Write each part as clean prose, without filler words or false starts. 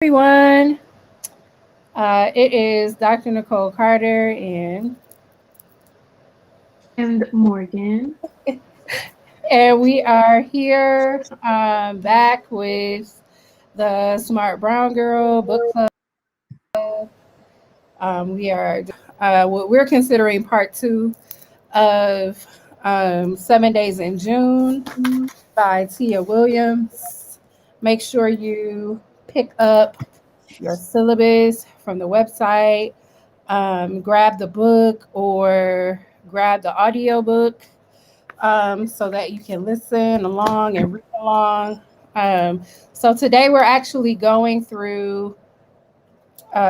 Everyone. It is Dr. Nicole Carter, And Morgan. and we are here back with the Smart Brown Girl Book Club. We are what we're considering part two of 7 Days in June by Tia Williams. Make sure you pick up your syllabus from the website. Grab the book or grab the audio book so that you can listen along and read along. Um, so today we're actually going through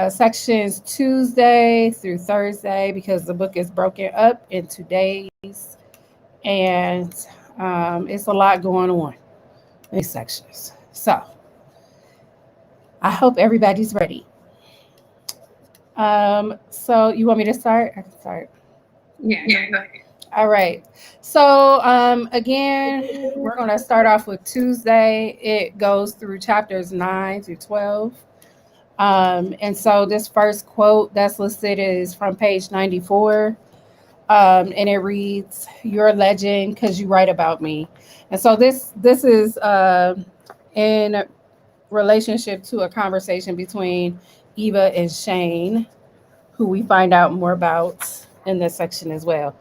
sections Tuesday through Thursday because the book is broken up into days and it's a lot going on in these sections. So I hope everybody's ready. So you want me to start? I can start. Yeah, go ahead. All right. So, again, we're going to start off with Tuesday. It goes through chapters 9 through 12. And so, this first quote that's listed is from page 94. And it reads, "You're a legend because you write about me." And so, this is in relationship to a conversation between Eva and Shane, who we find out more about in this section as well.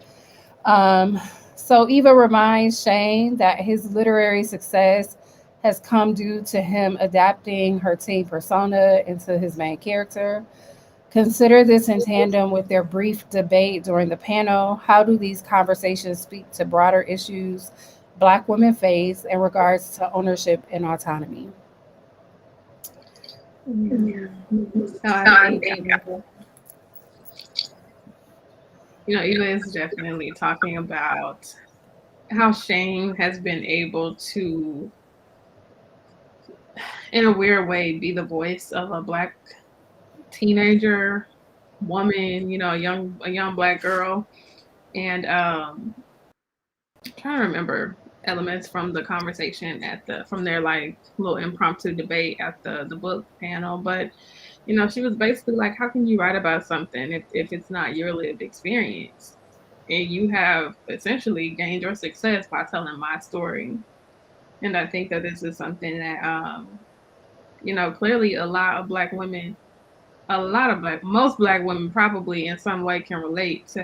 Um, so Eva reminds Shane that his literary success has come due to him adapting her teen persona into his main character. Consider this in tandem with their brief debate during the panel. How do these conversations speak to broader issues Black women face in regards to ownership and autonomy? Yeah. So I think, Eva is definitely talking about how Shane has been able to, in a weird way, be the voice of a Black teenager woman, a young Black girl. And I'm trying to remember elements from the conversation from their like little impromptu debate at the book panel, but she was basically like, how can you write about something if it's not your lived experience? And you have essentially gained your success by telling my story. And I think that this is something that, clearly most Black women probably in some way can relate to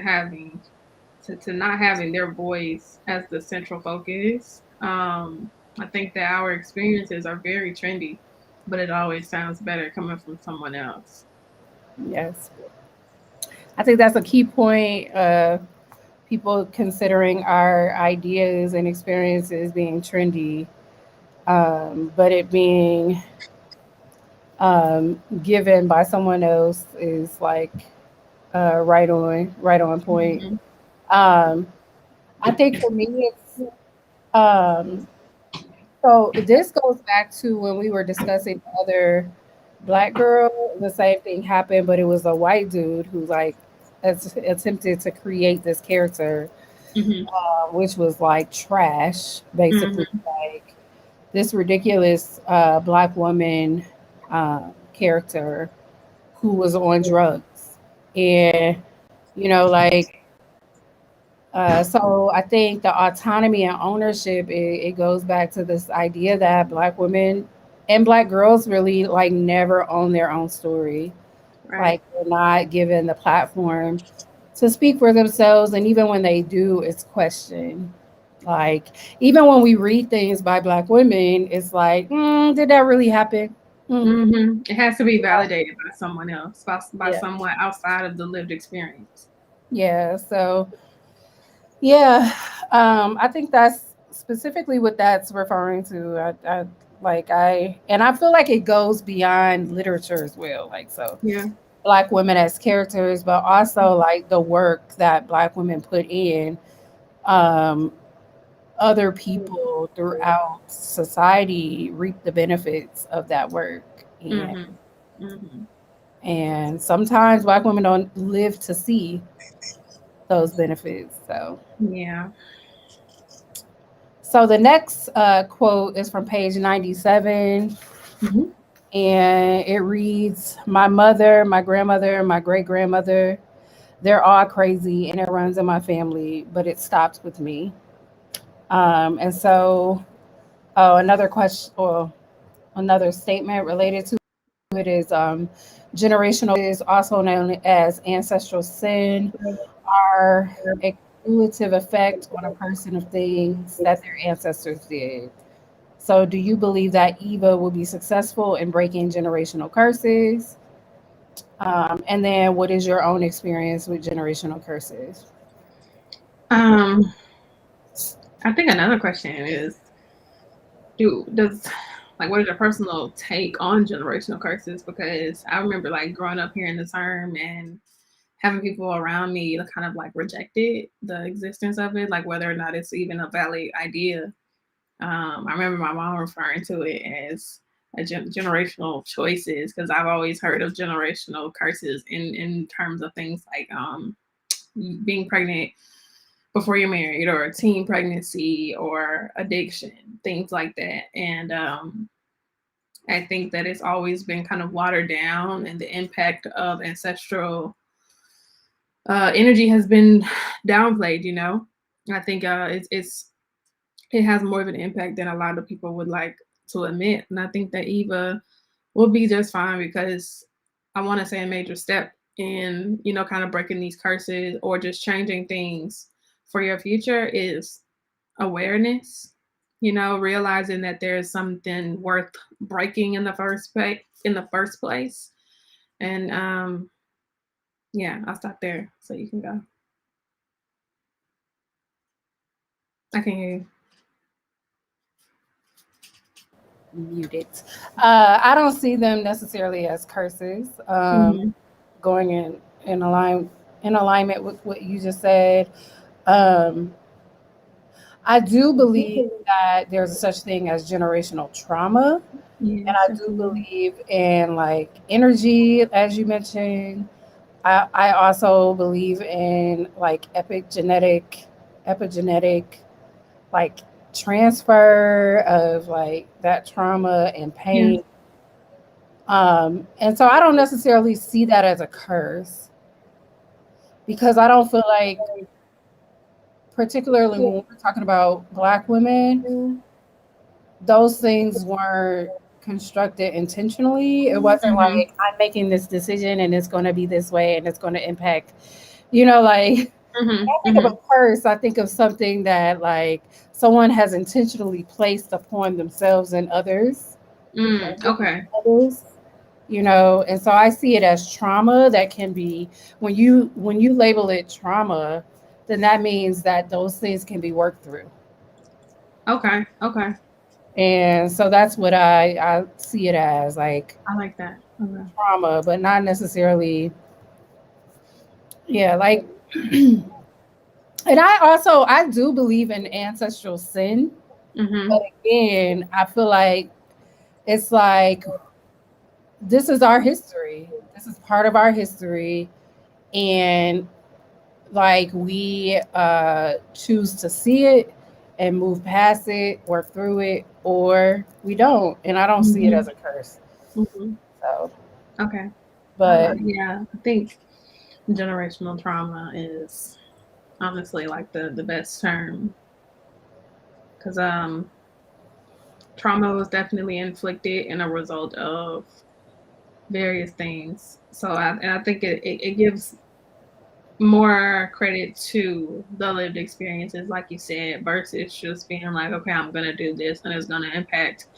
to not having their voice as the central focus. I think that our experiences are very trendy, but it always sounds better coming from someone else. Yes. I think that's a key point. People considering our ideas and experiences being trendy, but it being given by someone else is like right on point. Mhm. Um, I think for me, it's um, so this goes back to when we were discussing the other Black girl. The same thing happened, but it was a white dude who like attempted to create this character, Mhm. which was like trash, basically. Mhm. Like this ridiculous Black woman character who was on drugs. And, like, so I think the autonomy and ownership, it goes back to this idea that Black women and Black girls really like never own their own story. Right. Like, they're not given the platform to speak for themselves. And even when they do, it's questioned. Like, even when we read things by Black women, it's like, did that really happen? Mm, It has to be validated by someone else, by yeah. someone outside of the lived experience. Yeah. So, yeah, I think that's specifically what that's referring to. And I feel like it goes beyond literature as well. Like, so Yeah. Black women as characters, but also like the work that Black women put in. Um, Other people throughout society reap the benefits of that work, Mhm. Mhm. and sometimes Black women don't live to see those benefits. Yeah. So the next quote is from page 97, Mhm. And it reads, my mother, my grandmother, my great grandmother, they're all crazy and it runs in my family, but it stops with me. And so, oh, another question or another statement related to it is generational is also known as ancestral sin, are a cumulative effect on a person of things that their ancestors did. So, do you believe that Eva will be successful in breaking generational curses? And then, what is your own experience with generational curses? Um, I think another question is, does like what is your personal take on generational curses? Because I remember like growing up hearing the term and having people around me to kind of like rejected the existence of it, like whether or not it's even a valid idea. I remember my mom referring to it as generational choices because I've always heard of generational curses in terms of things like being pregnant before you're married or teen pregnancy or addiction, things like that. And I think that it's always been kind of watered down, and the impact of ancestral energy has been downplayed. I think it has more of an impact than a lot of people would like to admit. And I think that Eva will be just fine because I want to say a major step in, kind of breaking these curses or just changing things for your future is awareness, realizing that there's something worth breaking in the first place. And yeah, I'll stop there so you can go. I can hear you. Muted. I don't see them necessarily as curses. Mm-hmm. Going in alignment with what you just said. Um, I do believe that there's a such thing as generational trauma, and Yes, I do absolutely. believe in like energy, as you mentioned. I also believe in like epigenetic, like transfer of like that trauma and Yes. pain. And so I don't necessarily see that as a curse because I don't feel like, particularly when we're talking about Black women, those things weren't constructed intentionally. It wasn't Mm-hmm. like I'm making this decision and it's going to be this way and it's going to impact, like Mm-hmm. I think of Mm-hmm. a curse, I think of something that like someone has intentionally placed upon themselves and others, Okay. others, and so I see it as trauma that can be when you label it trauma, then that means that those things can be worked through. Okay. Okay. And so that's what I see it as, like I like that. Okay. trauma, but not necessarily, yeah, like and I do believe in ancestral sin, Mm-hmm. but again, I feel like it's like this is our history. This is part of our history, and like we choose to see it and move past it, work through it, or we don't. And I don't see it Mm-hmm. as a curse. Mm-hmm. So, Okay. but Yeah, I think generational trauma is honestly like the best term because trauma was definitely inflicted in a result of various things. So I think it gives more credit to the lived experiences, like you said, versus just being like, okay, I'm gonna do this and it's gonna impact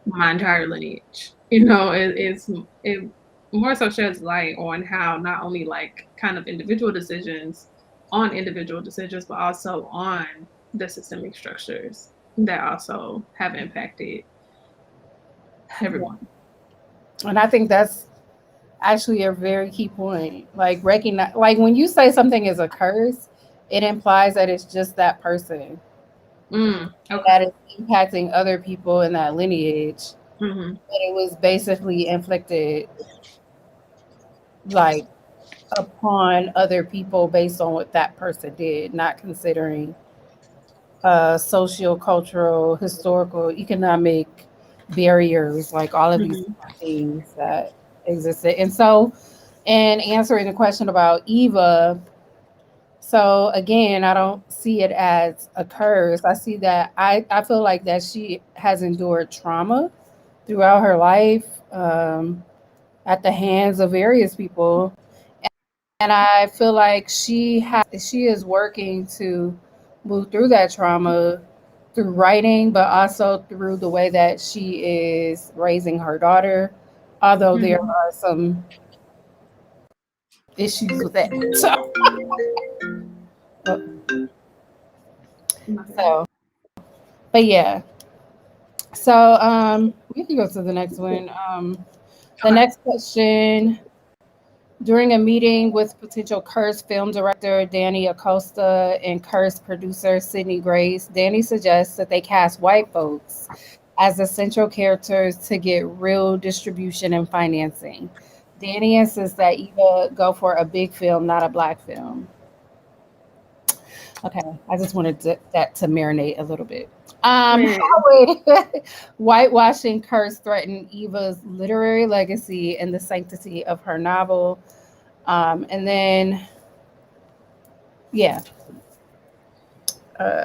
my entire lineage. It more so sheds light on how not only like kind of individual decisions, but also on the systemic structures that also have impacted yeah. everyone. And I think that's actually a very key point. Like recognize, like when you say something is a curse, it implies that it's just that person and Okay. that it's impacting other people in that lineage. Hmm. But it was basically inflicted like upon other people based on what that person did, not considering social, cultural, historical, economic, barriers, like all of these Mhm. things that existed. And so, in answering the question about Eva, so again, I don't see it as a curse. I see that I feel like that she has endured trauma throughout her life, at the hands of various people. And I feel like she is working to move through that trauma through writing, but also through the way that she is raising her daughter. Although there Mhm. are some issues with that. My bad. So but yeah. So we can go to the next one. The Okay. next question. During a meeting with potential Curse film director Danny Acosta and Curse producer Sydney Grace, Danny suggests that they cast white folks as the central characters to get real distribution and financing. Danny insists that Eva go for a big film, not a black film. Okay, I just wanted that to marinate a little bit. Man, How would whitewashing Curse threaten Eva's literary legacy and the sanctity of her novel? And then, yeah,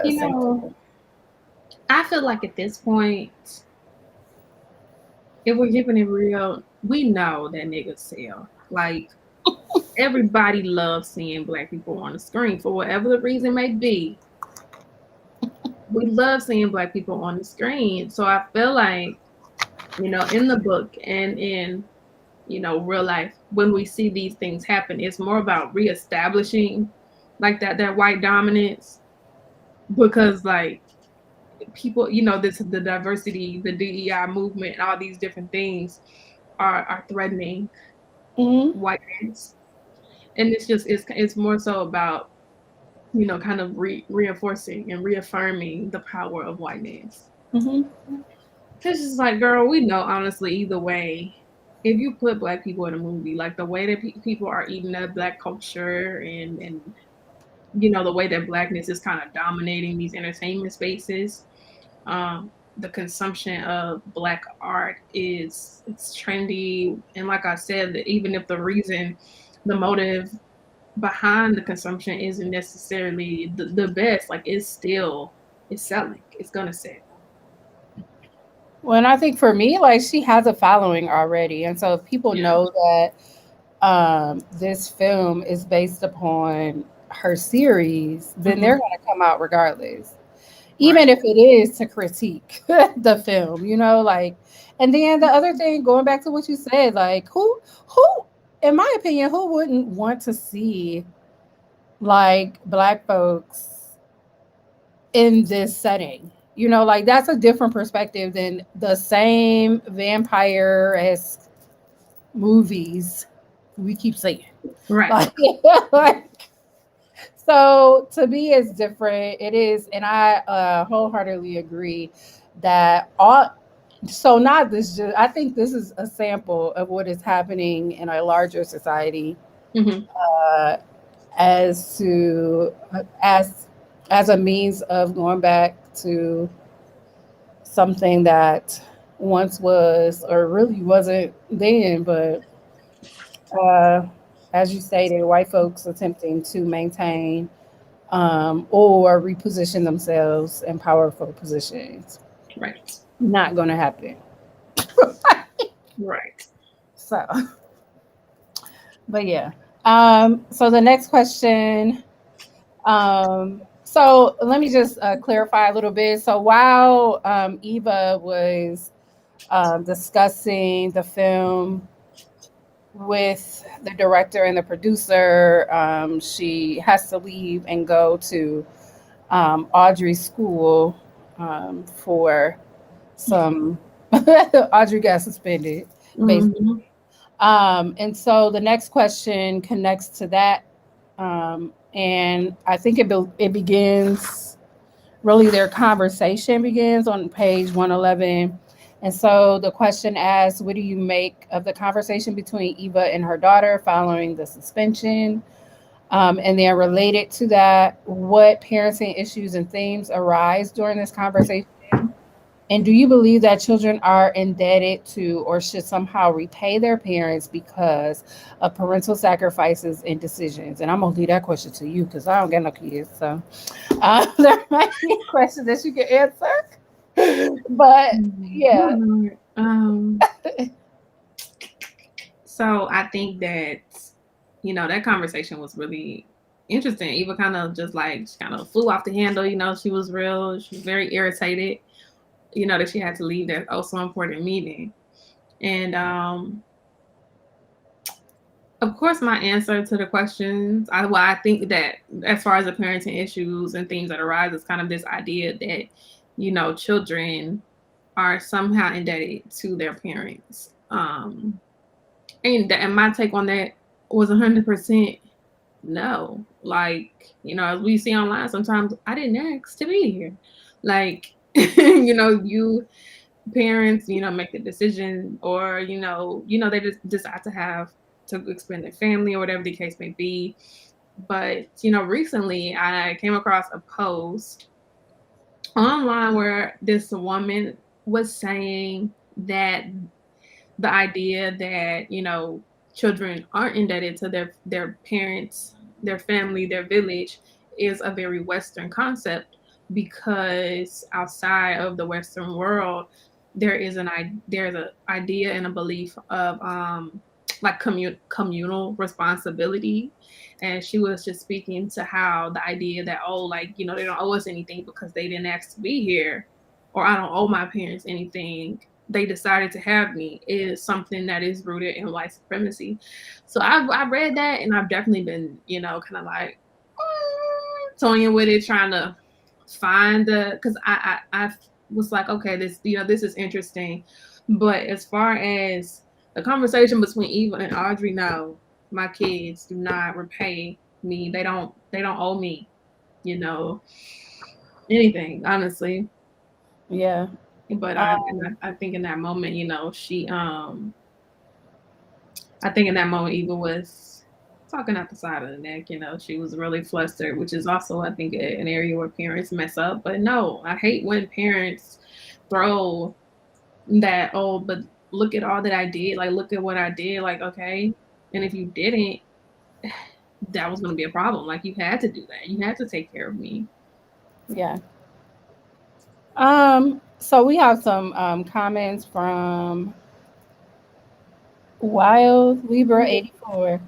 you same. know, I feel like at this point, if we're keeping it real, we know that niggas sell. Like everybody loves seeing black people on the screen for whatever the reason may be. We love seeing black people on the screen. So I feel like, in the book and in, real life, when we see these things happen, it's more about reestablishing like that white dominance because like people, this the diversity, the DEI movement, all these different things are threatening Hmm. whiteness. And it's more so about, kind of reinforcing and reaffirming the power of whiteness. Hmm. It's just like, girl, we know honestly, either way, if you put black people in a movie, like the way that people are eating up black culture and the way that blackness is kind of dominating these entertainment spaces, the consumption of black art it's trendy. And like I said, that even if the motive behind the consumption isn't necessarily the best, like it's selling. It's gonna sell. Well, and I think for me, like she has a following already, and so if people Yeah. know that this film is based upon her series, then Hmm. they're going to come out regardless, even Right. if it is to critique the film. Like, and then the other thing, going back to what you said, like who, in my opinion, who wouldn't want to see like black folks in this setting? Like that's a different perspective than the same vampire esque movies we keep saying. Right. Like, like, so to me, it's different. It is, and I wholeheartedly agree that all. So not this. Just I think this is a sample of what is happening in a larger society, Hmm. uh, as to as a means of going back to something that once was or really wasn't then, but uh, as you stated, white folks attempting to maintain or reposition themselves in powerful positions. Right. Not going to happen. Right. So, but yeah. So the next question. So let me just clarify a little bit. So while Eva was discussing the film with the director and the producer, she has to leave and go to Audrey's school for some. Audrey got suspended, basically. Hmm. And so the next question connects to that, and I think it begins. Really, their conversation begins on page 111. And so the question asks, what do you make of the conversation between Eva and her daughter following the suspension? And then related to that, what parenting issues and themes arise during this conversation? And do you believe that children are indebted to or should somehow repay their parents because of parental sacrifices and decisions? And I'm gonna leave that question to you because I don't got no kids. So there might be a question that you can answer. But Oh yeah, Lord. So I think that, that conversation was really interesting. Eva kind of just like she kind of flew off the handle. She was real. She was very irritated. That she had to leave that so important meeting. And of course, my answer to the questions, I think that as far as the parenting issues and things that arise, is kind of this idea that children are somehow indebted to their parents. And my take on that was 100% no. Like, as we see online, sometimes I didn't ask to be here. Like, you parents, make the decision, or they just decide to expand their family or whatever the case may be. But recently I came across a post online where this woman was saying that the idea that children aren't indebted to their parents, their family, their village is a very Western concept, because outside of the Western world there's an idea and a belief of like communal responsibility. And she was just speaking to how the idea that, oh, like, they don't owe us anything because they didn't ask to be here, or I don't owe my parents anything, they decided to have me, is something that is rooted in white supremacy. So I read that, and I've definitely been, kind of like toying with it, trying to find because I was like, okay, this is interesting. But as far as the conversation between Eva and Audrey, no, my kids do not repay me. They don't owe me, you know, anything, honestly. yeah. But Um, I think in that moment, I think in that moment Eva was talking out the side of the neck. She was really flustered, which is also, I think, an area where parents mess up. But no, I hate when parents throw that, oh, but look at all that I did. Like, look at what I did. Like, okay. And if you didn't, that was going to be a problem. Like, you had to do that. You had to take care of me. yeah. So we have some comments from Wild Libra 84,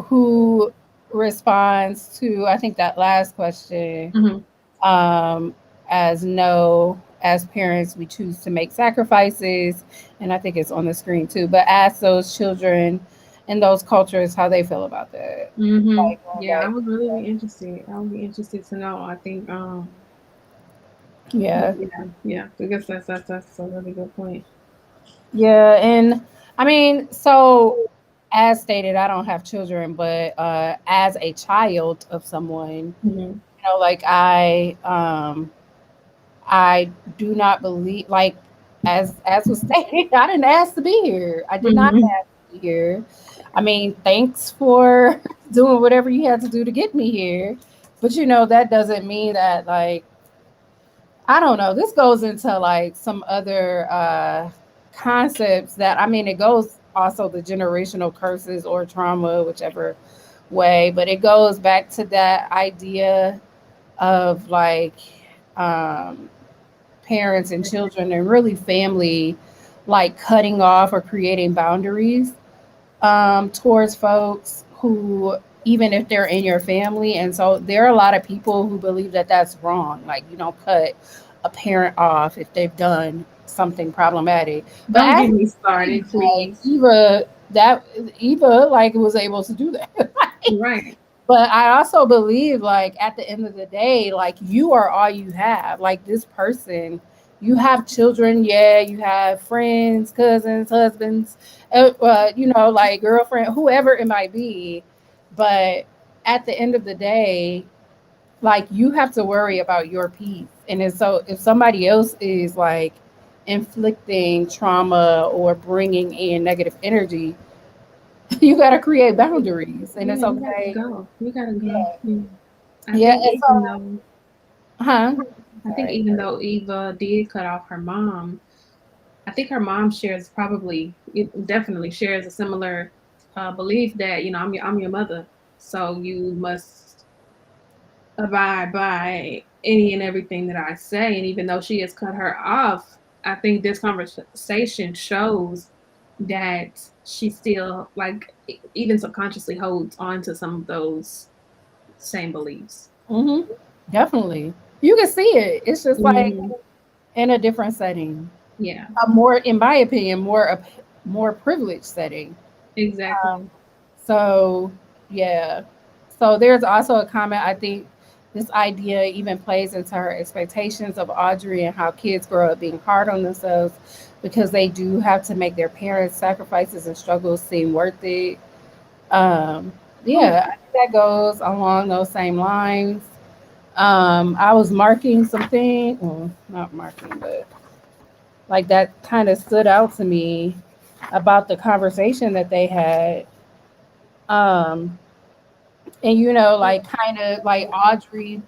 who responds to, I think, that last question, Mm-hmm. um, as no, as parents, we choose to make sacrifices. And I think it's on the screen too, but ask those children in those cultures how they feel about that. Mm-hmm. Like, going Yeah, I back. would really be interested. I would be interested to know. I think, but Yeah. yeah. I guess that's a really good point. Yeah. And I mean, so as stated, I don't have children, but as a child of someone, Mm-hmm. like I do not believe, like, as was stated, I didn't ask to be here. I did not Mm-hmm. ask to be here. I mean, thanks for doing whatever you had to do to get me here. But that doesn't mean that, like, I don't know. This goes into like some other concepts that, I mean, it goes also the generational curses or trauma, whichever way, but it goes back to that idea of like um, parents and children and really family, like cutting off or creating boundaries towards folks who, even if they're in your family. And so there are a lot of people who believe that that's wrong. Like, you don't cut a parent off if they've done something problematic. But Don't as get me like started, please. Eva like was able to do that. Right. But I also believe, like, at the end of the day, like, you are all you have. Like, this person, you have children, yeah, you have friends, cousins, husbands, like girlfriend, whoever it might be. But at the end of the day, like, you have to worry about your peace. And so if somebody else is like inflicting trauma or bringing in negative energy, you got to create boundaries, and Yeah, it's you got to okay. go. You got to go. Yeah. Yeah. I Yeah, think and even so, though huh? I think even though Eva did cut off her mom, I think her mom shares probably, it definitely shares a similar belief that, you know, I'm your mother, so you must abide by any and everything that I say. And even though she has cut her off, I think this conversation shows that she still, like, even subconsciously holds on to some of those same beliefs. Mm-hmm. Definitely. You can see it. It's just like Mhm. in a different setting. Yeah, A more, in my opinion, more privileged setting. exactly. So yeah. So there's also a comment. I think this idea even plays into her expectations of Audrey and how kids grow up being hard on themselves because they do have to make their parents' sacrifices and struggles seem worth it. Um, Oh, yeah, I think that goes along those same lines. I was marking something, well, not marking, but like that kind of stood out to me about the conversation that they had. Um, and like kind of like Audrey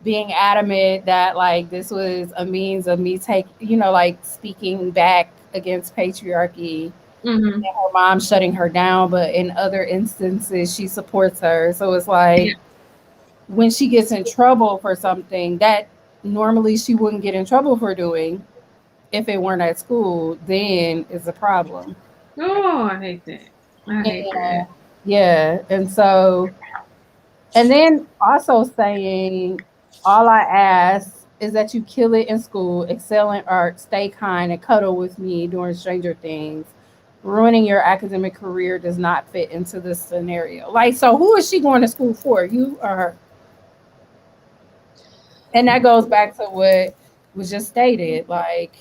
being adamant that like this was a means of me like speaking back against patriarchy, hmm, her mom shutting her down, but in other instances she supports her. So it's yeah. like when she gets in trouble for something that normally she wouldn't get in trouble for doing if it weren't at school, then it's a problem. Oh, I hate that. I hate that. And yeah, and then also saying, all I ask is that you kill it in school, excel in art, stay kind, and cuddle with me during Stranger Things. Ruining your academic career does not fit into this scenario. Like, so who is she going to school for? You or her? And that goes back to what was just stated. Like,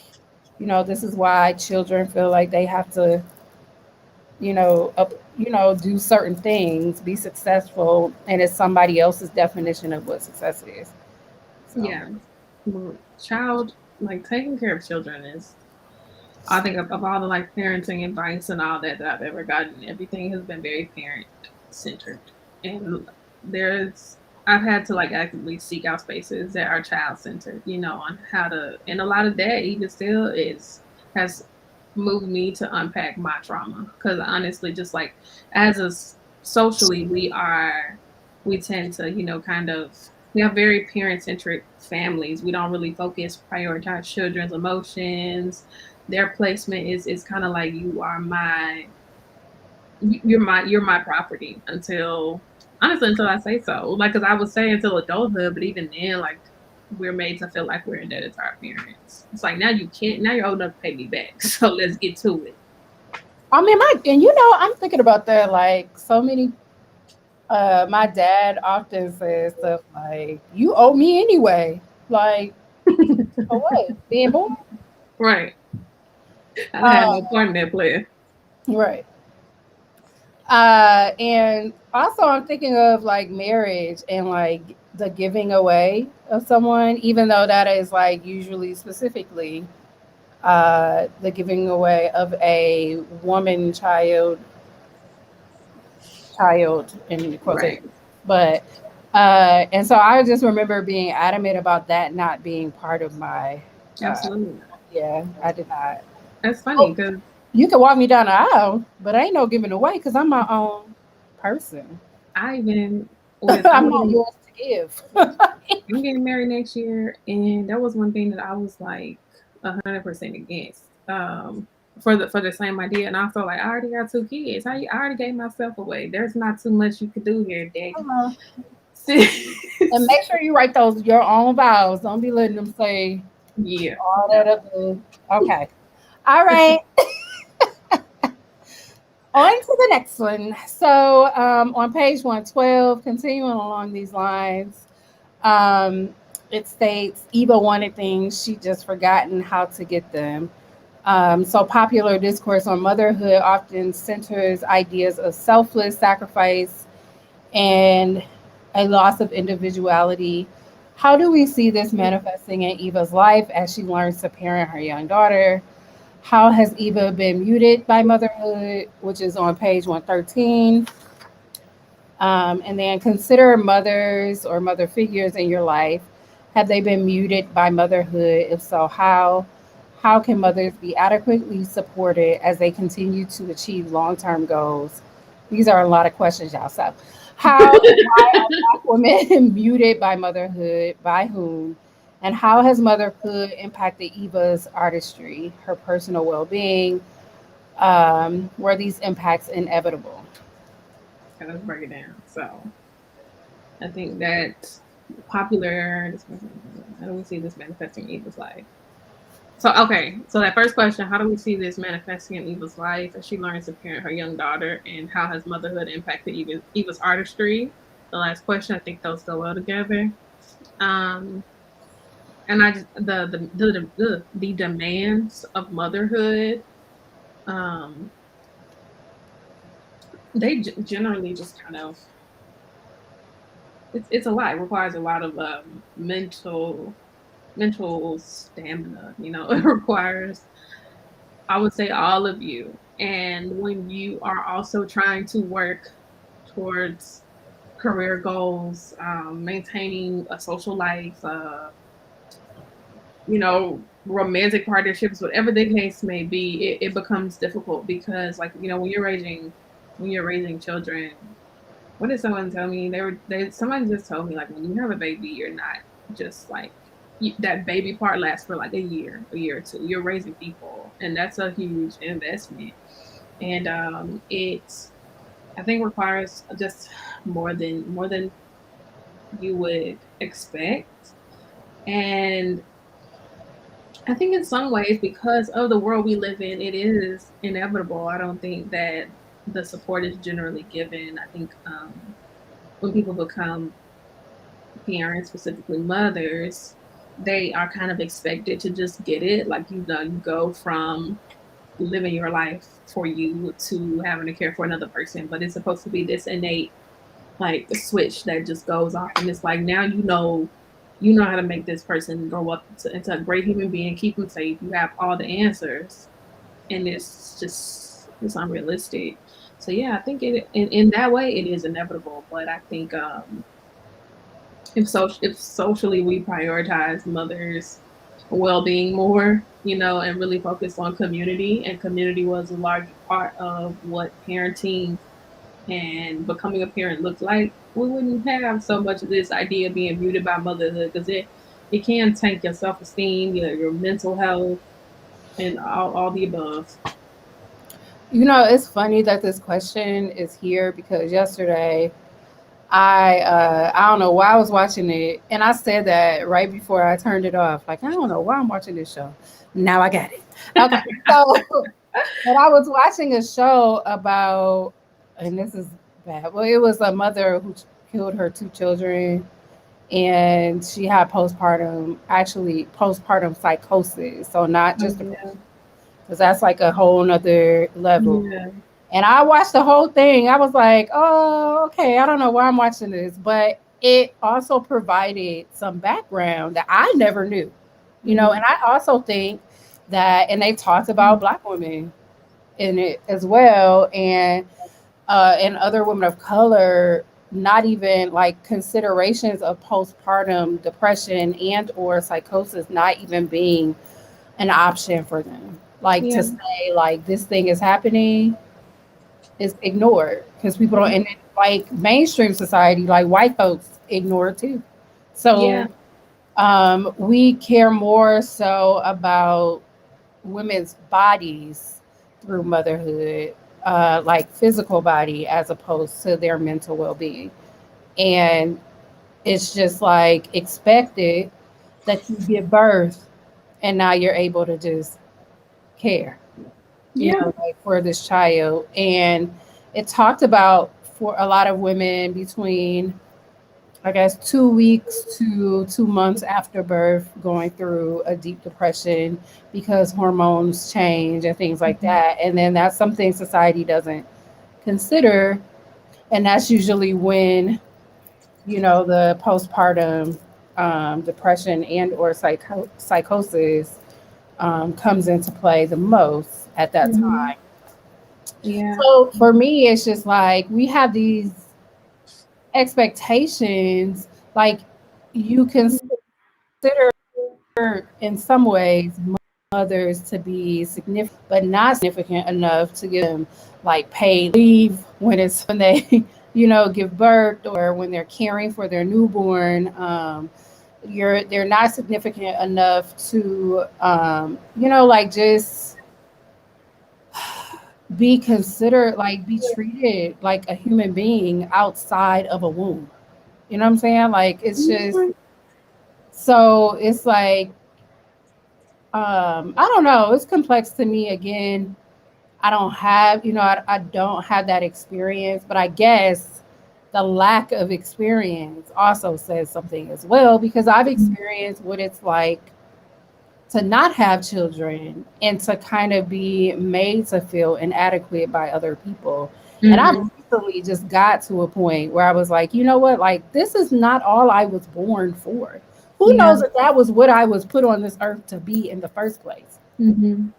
this is why children feel like they have to, do certain things, be successful, and it's somebody else's definition of what success is. So. Yeah. Well, child, like taking care of children is, I think of all the like parenting advice and all that I've ever gotten, everything has been very parent centered. And there's, I've had to like actively seek out spaces that are child centered, you know, on how to, and a lot of that even still has moved me to unpack my trauma. Cause honestly, just like as a socially, we tend to, you know, kind of, we have very parent centric families. We don't really prioritize children's emotions. Their placement is kind of like, you're my property until, honestly, until I say so. Like, because I would say until adulthood, but even then, like, we're made to feel like we're indebted to our parents. It's like, now you can't, now you're old enough to pay me back, so let's get to it. I mean, I'm thinking about that. Like, so many. My dad often says stuff like, "You owe me anyway." Like, for what? Being born? Right. I had Uh, no part in that plan. right. And also, I'm thinking of like marriage and like the giving away of someone, even though that is like usually specifically the giving away of a woman child in Right. quotation. But and so I just remember being adamant about that not being part of my uh Absolutely. yeah, I did not. That's funny Oh, because you can walk me down the aisle, but I ain't no giving away because I'm my own person. I even I'm not yours to give. I'm getting married next year, and that was one thing that I was like 100% against. For the same idea, and also like I already got two kids. I already gave myself away. There's not too much you could do here, Daddy. And make sure you write those your own vows. Don't be letting them say Yeah, all that no. other. Okay. All right. On to the next one. So on page 112, continuing along these lines, um, it states Eva wanted things, she just forgotten how to get them. So popular discourse on motherhood often centers ideas of selfless sacrifice and a loss of individuality. How do we see this manifesting in Eva's life as she learns to parent her young daughter? How has Eva been muted by motherhood, which is on page 113? And then consider mothers or mother figures in your life. Have they been muted by motherhood? If so, how? How can mothers be adequately supported as they continue to achieve long term goals? These are a lot of questions, y'all. So, how and why are Black women muted by motherhood? By whom? And how has motherhood impacted Eva's artistry, her personal well being? Were these impacts inevitable? Okay, let's break it down. So I think that popular. How do we see this manifesting in Eva's life? So okay, so that first question: how do we see this manifesting in Eva's life as she learns to parent her young daughter, and how has motherhood impacted Eva's artistry? The last question, I think those go well together. Um, and I just the demands of motherhood, um, they generally just kind of it's a lot. It requires a lot of mental stamina. You know, it requires, I would say, all of you. And when you are also trying to work towards career goals, maintaining a social life, romantic partnerships, whatever the case may be, it becomes difficult because, like, when you're raising children. What did someone tell me? Someone just told me, like, when you have a baby, you're not just like that baby part lasts for like a year or two. You're raising people, and that's a huge investment. And it, I think, requires just more than you would expect. And I think in some ways, because of the world we live in, it is inevitable. I don't think that the support is generally given. I think when people become parents, specifically mothers, they are kind of expected to just get it. Like, you go from living your life for you to having to care for another person, but it's supposed to be this innate, like, switch that just goes off, and it's like, now you know how to make this person grow up into a great human being, keep them safe. You have all the answers, and it's unrealistic. So yeah, I think in that way it is inevitable, but I think if socially we prioritize mothers' well-being more, and really focus on community, and community was a large part of what parenting and becoming a parent looked like, we wouldn't have so much of this idea being muted by motherhood, because it can tank your self-esteem, your mental health, and all the above. It's funny that this question is here because yesterday I don't know why I was watching it, and I said that right before I turned it off. Like, I don't know why I'm watching this show. Now I got it. Okay, so but I was watching a show about, and this is bad. Well, it was a mother who killed her two children, and she had postpartum psychosis. So not Oh just yeah, depression, because that's like a whole nother level. yeah, And I watched the whole thing. I was like, oh, okay, I don't know why I'm watching this, but it also provided some background that I never knew. mm-hmm. And I also think that, and they talked about Black women in it as well, and other women of color, not even like considerations of postpartum depression and or psychosis not even being an option for them. Like, to Yeah, say like this thing is happening is ignored because people don't, and like mainstream society, like white folks ignore it too. yeah, So we care more so about women's bodies through motherhood, like physical body, as opposed to their mental well-being. And it's just like expected that you give birth and now you're able to just care, yeah. like for this child. And it talked about for a lot of women between, I guess, 2 weeks to 2 months after birth, going through a deep depression because hormones change and things like Mhm. that. And then that's something society doesn't consider. And that's usually when, the postpartum depression and or psychosis comes into play the most at that Mhm. time. Yeah. So for me, it's just like we have these expectations, like you can. consider in some ways mothers to be significant, but not significant enough to give them like paid leave when they give birth, or when they're caring for their newborn. They're not significant enough to like just be considered, like be treated like a human being outside of a womb. You know what I'm saying? Like it's just, so it's like, I don't know, it's complex to me. Again, I don't have, I don't have that experience, but I guess the lack of experience also says something as well, because I've experienced what it's like to not have children and to kind of be made to feel inadequate by other people. And I Mhm. recently just got to a point where I was like, you know what? Like, this is not all I was born for. Who Yeah. knows if that was what I was put on this earth to be in the first place? Mhm.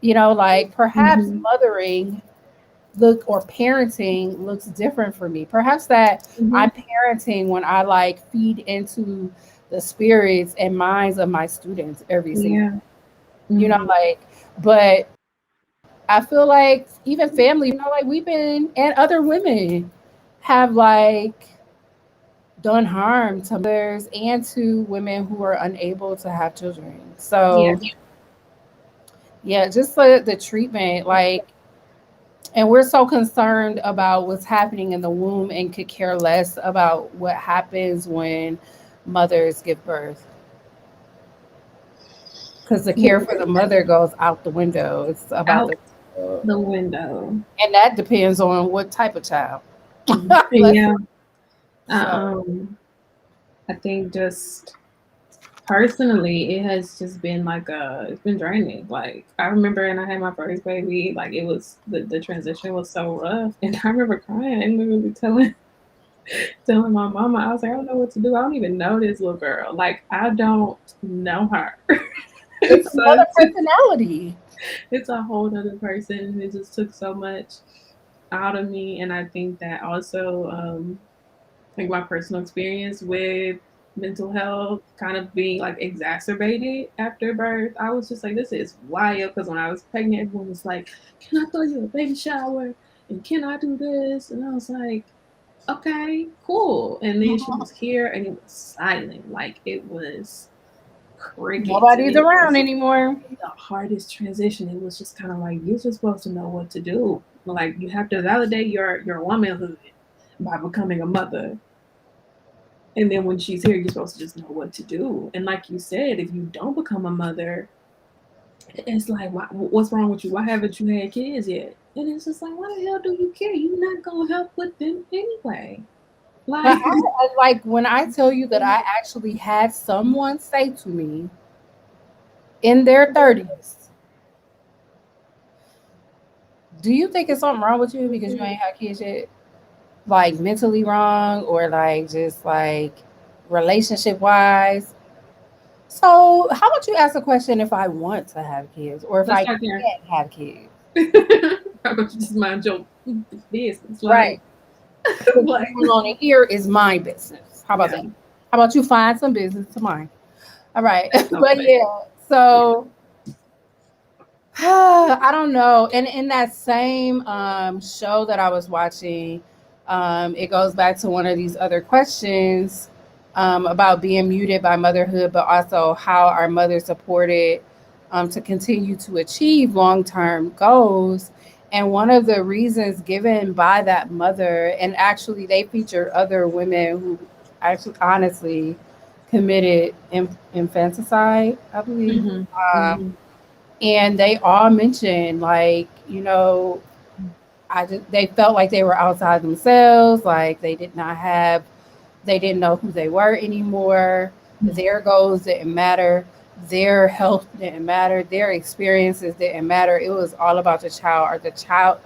Like perhaps Mhm. mothering look or parenting looks different for me. Perhaps that Mhm. I'm parenting when I like feed into the spirits and minds of my students every single, Yeah. Mhm. like, but I feel like even family, like we've been, and other women have like done harm to mothers and to women who are unable to have children. Yeah. So yeah, just the treatment, like, and we're so concerned about what's happening in the womb and could care less about what happens when mothers give birth, because the care for the mother goes out the window. It's about Out the child. the window. And that depends on what type of child. Let's Yeah. so Um, I think just personally, it has just been like it's been draining. Like I remember, and I had my first baby. Like it was the transition was so rough, and I remember crying and literally telling my mama, I was like, I don't know what to do. I don't even know this little girl. Like I don't know her. it's So another personality. it's a whole other person, and it just took so much out of me. And I think that also, like my personal experience with mental health kind of being like exacerbated after birth. I was just like, this is wild. Because when I was pregnant, everyone was like, can I throw you a baby shower? And can I do this? And I was like, okay, cool. And then she was here and it was silent. Like it was crickets. And Nobody's it around was anymore. the hardest transition. It was just kind of like, you're just supposed to know what to do. Like you have to validate your womanhood by becoming a mother, and then when she's here, you're supposed to just know what to do. And like you said, if you don't become a mother, it's like, what's wrong with you? Why haven't you had kids yet? And it's just like, why the hell do you care? You're not gonna help with them anyway. But Like, I like when I tell you that I actually had someone say to me in their 30s, do you think it's something wrong with you because you ain't had kids yet? Like mentally wrong, or like just like relationship wise? So how about you ask a question if I want to have kids or if let's I start there. can't have kids? How about you just mind your business? Right. What's Like, going on in here is my business. How about yeah, that? How about you find some business to mine? All right. that's so But funny. yeah, Yeah. so I don't know. And in that same show that I was watching, it goes back to one of these other questions about being muted by motherhood, but also how our mothers supported to continue to achieve long term goals. And one of the reasons given by that mother, and actually they featured other women who actually honestly committed infanticide, I believe. Mhm. Um, Mhm. and they all mentioned like, they felt like they were outside themselves, like they didn't know who they were anymore. Their goals didn't matter, their health didn't matter, their experiences didn't matter. It was all about the child.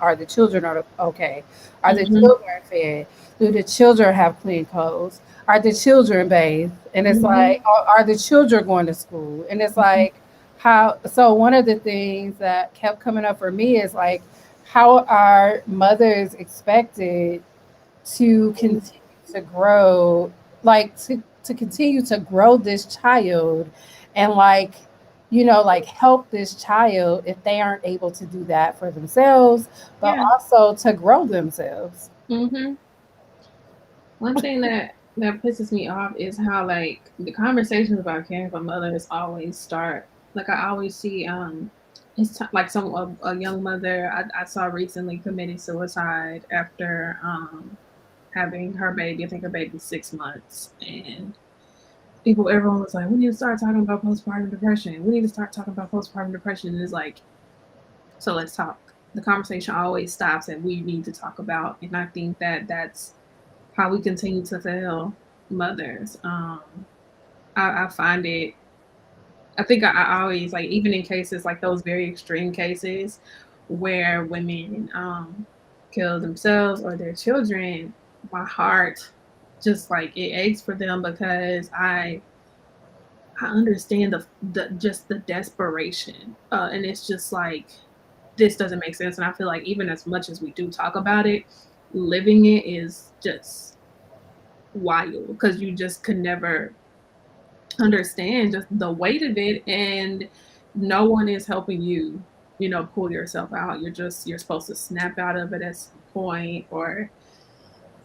Are the children okay? Are the Mhm. children fed? Do the children have clean clothes? Are the children bathed? And it's Mhm. like, are the children going to school? And it's Mhm. like, how, so one of the things that kept coming up for me is like, how are mothers expected to continue to grow, like to continue to grow this child and like, you know, like help this child if they aren't able to do that for themselves, but Yeah. also to grow themselves. Mm-hmm. One thing that pisses me off is how like the conversations about caring for mothers always start. Like I always see like a young mother I saw recently committed suicide after having her baby. I think her baby's 6 months, and everyone was like, we need to start talking about postpartum depression. We need to start talking about postpartum depression. And it's like, so let's talk. The conversation always stops and we need to talk about. And I think that that's how we continue to fail mothers. I find it, I think I always like, even in cases like those very extreme cases where women kill themselves or their children, my heart just like it aches for them because I understand the just the desperation, and it's just like this doesn't make sense. And I feel like even as much as we do talk about it, living it is just wild because you just could never understand just the weight of it, and no one is helping you, pull yourself out. You're supposed to snap out of it at some point, or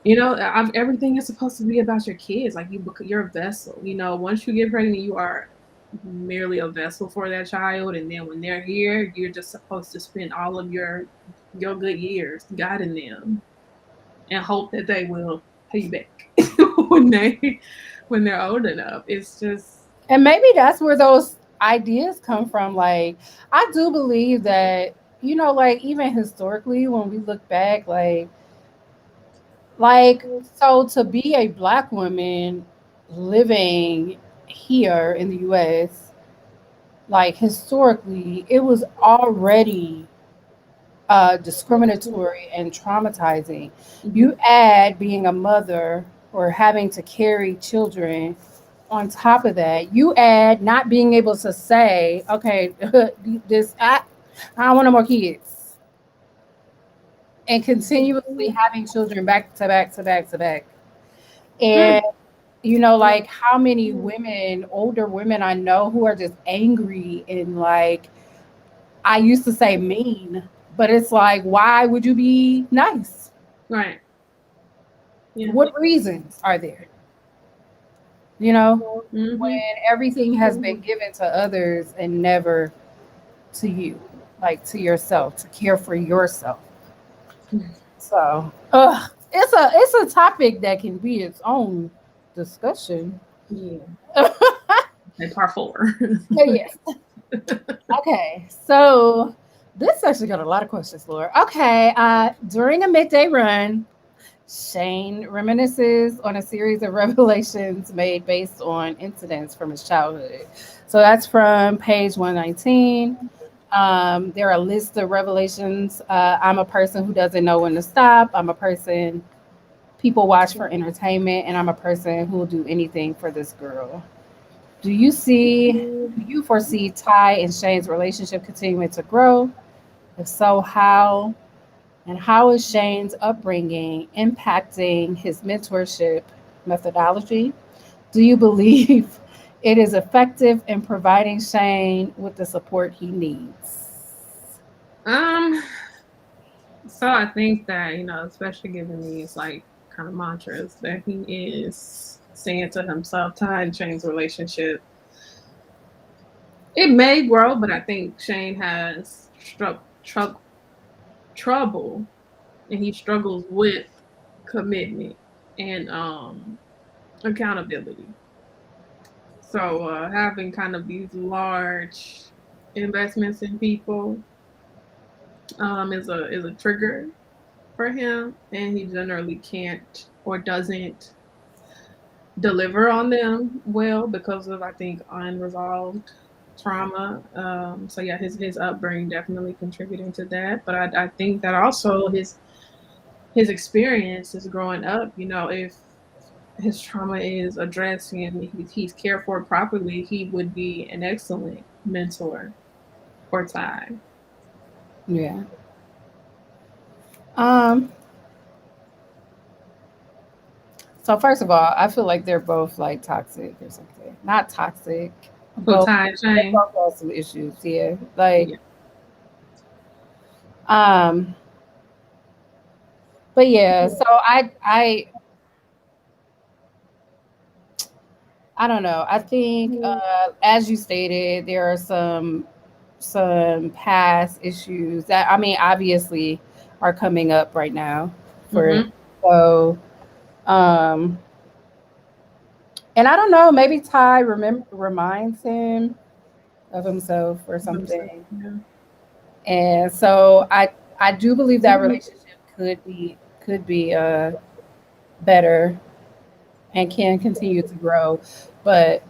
everything is supposed to be about your kids. Like you're a vessel. Once you get pregnant, you are merely a vessel for that child, and then when they're here, you're just supposed to spend all of your good years guiding them and hope that they will pay you back when they're old enough. It's just And maybe that's where those ideas come from. Like, I do believe that, you know, like even historically, when we look back, like, so to be a black woman living here in the US, like historically, it was already discriminatory and traumatizing. mhm, You add being a mother or having to carry children on top of that. You add not being able to say, okay, this I don't want no more kids, and continuously having children back to back to back to back. And mm, you know, like how many women, older women I know who are just angry and like I used to say mean, but it's like, why would you be nice? right, yeah, What reasons are there? You know, when hmm, everything has been given to others and never to you, like to yourself, to care for yourself. So, it's a topic that can be its own discussion. yeah. Oh, And part four. yes. Okay. So this actually got a lot of questions, Laura. Okay. During a midday run, Shane reminisces on a series of revelations made based on incidents from his childhood. So that's from page 119. There are lists of revelations. I'm a person who doesn't know when to stop. I'm a person people watch for entertainment, and I'm a person who will do anything for this girl. Do you foresee Ty and Shane's relationship continuing to grow? If so, how? And how is Shane's upbringing impacting his mentorship methodology? Do you believe it is effective in providing Shane with the support he needs? um, so I think that, especially given these like kind of mantras that he is saying to himself, Ty and Shane's relationship, it may grow, but I think Shane has trouble, and he struggles with commitment and accountability. So having kind of these large investments in people is a trigger for him, and he generally can't or doesn't deliver on them well because of, I think, unresolved trauma. So yeah, his upbringing definitely contributing to that, but I think that also his experience is growing up. If his trauma is addressed and he's cared for properly, he would be an excellent mentor for Ty. Yeah. Um, So first of all, I feel like they're both like toxic or something. Not toxic. So Both Ty and they Shane. both have some issues. Yeah. Like Yeah. um. But yeah. So I don't know. I think as you stated, there are some past issues that I mean obviously are coming up right now for Mm-hmm. so um and I don't know, maybe Ty reminds him of himself or something. Yeah. And so I do believe that relationship could be better and can continue to grow. But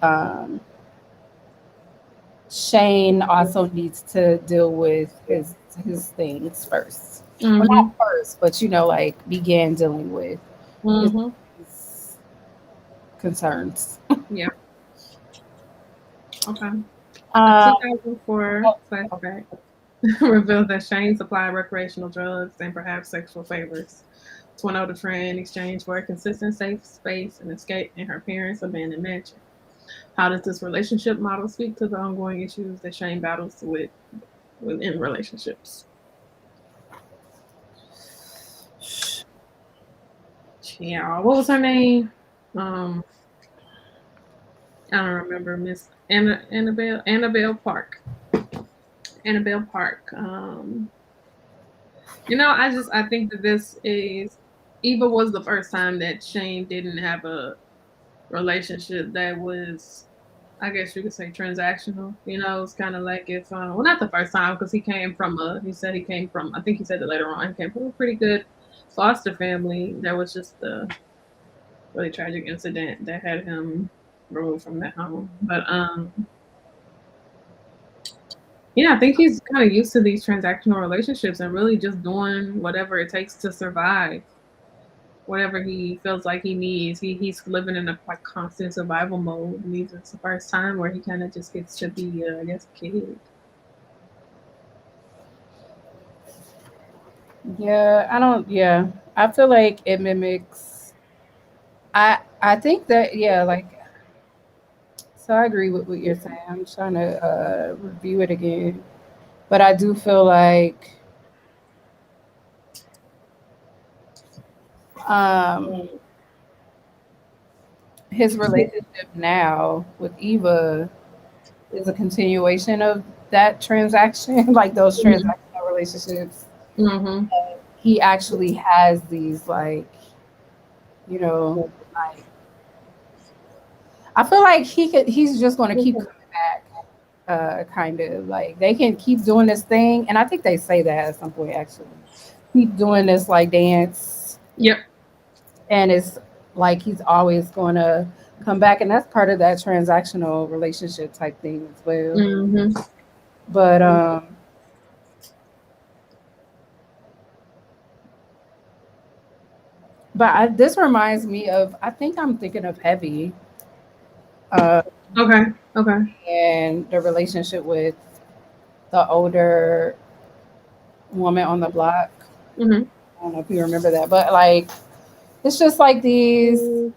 Shane also needs to deal with his things first. Well, Mm-hmm. not first, but like begin dealing with his, Mm-hmm. his concerns. Yeah. Okay. A Um, 2004 oh, oh, flashback reveals that Shane supplied recreational drugs and perhaps sexual favors to an older friend in exchange for a consistent safe space and escape in her parents' abandoned mansion. How does this relationship model speak to the ongoing issues that Shane battles within relationships? Yeah, what was her name? Um, I don't remember. Miss Annabelle Park. Annabelle Park. I think that this is Eva was the first time that Shane didn't have a relationship that was, I guess you could say, transactional. It's kind of like if well, not the first time, because he said he came from, I think he said that later on, he came from a pretty good foster family. There was just a really tragic incident that had him removed from that home. But yeah, I think he's kind of used to these transactional relationships and really just doing whatever it takes to survive, whatever he feels like he needs. He's living in a like constant survival mode, and it's the first time where he kind of just gets to be, I guess, a kid. yeah, I don't. Yeah, I feel like it mimics. I think that yeah, like so. I agree with what you're saying. I'm trying to review it again, but I do feel like um his relationship now with Eva is a continuation of that transaction, like those transactional relationships. Mm-hmm. He actually has these like I feel like he's just gonna keep coming back, kind of like they can keep doing this thing, and I think they say that at some point actually. Keep doing this like dance, Yep. and it's like he's always gonna come back, and that's part of that transactional relationship type thing as well. Mm-hmm. But this reminds me of I think I'm thinking of Heavy, uh, Okay. Okay. and the relationship with the older woman on the block. Mm-hmm. I don't know if you remember that, but like it's just like these.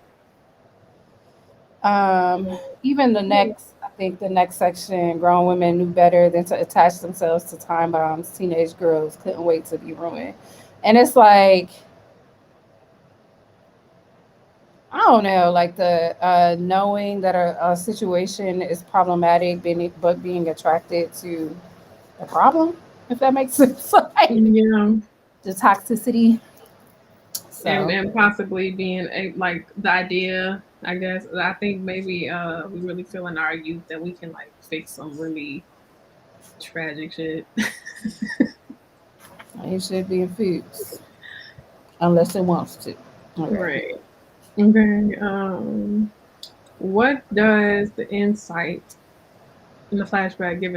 Even the next, I think the next section, grown women knew better than to attach themselves to time bombs. Teenage girls couldn't wait to be ruined, and it's like I don't know, like the knowing that a situation is problematic, being attracted to the problem, if that makes sense, like Yeah. the toxicity. and So and possibly being like the idea, I guess. I think maybe we really feel in our youth that we can like fix some really tragic shit. it should be infused unless it wants to. Okay. Right. Okay. What does the insight in the flashback give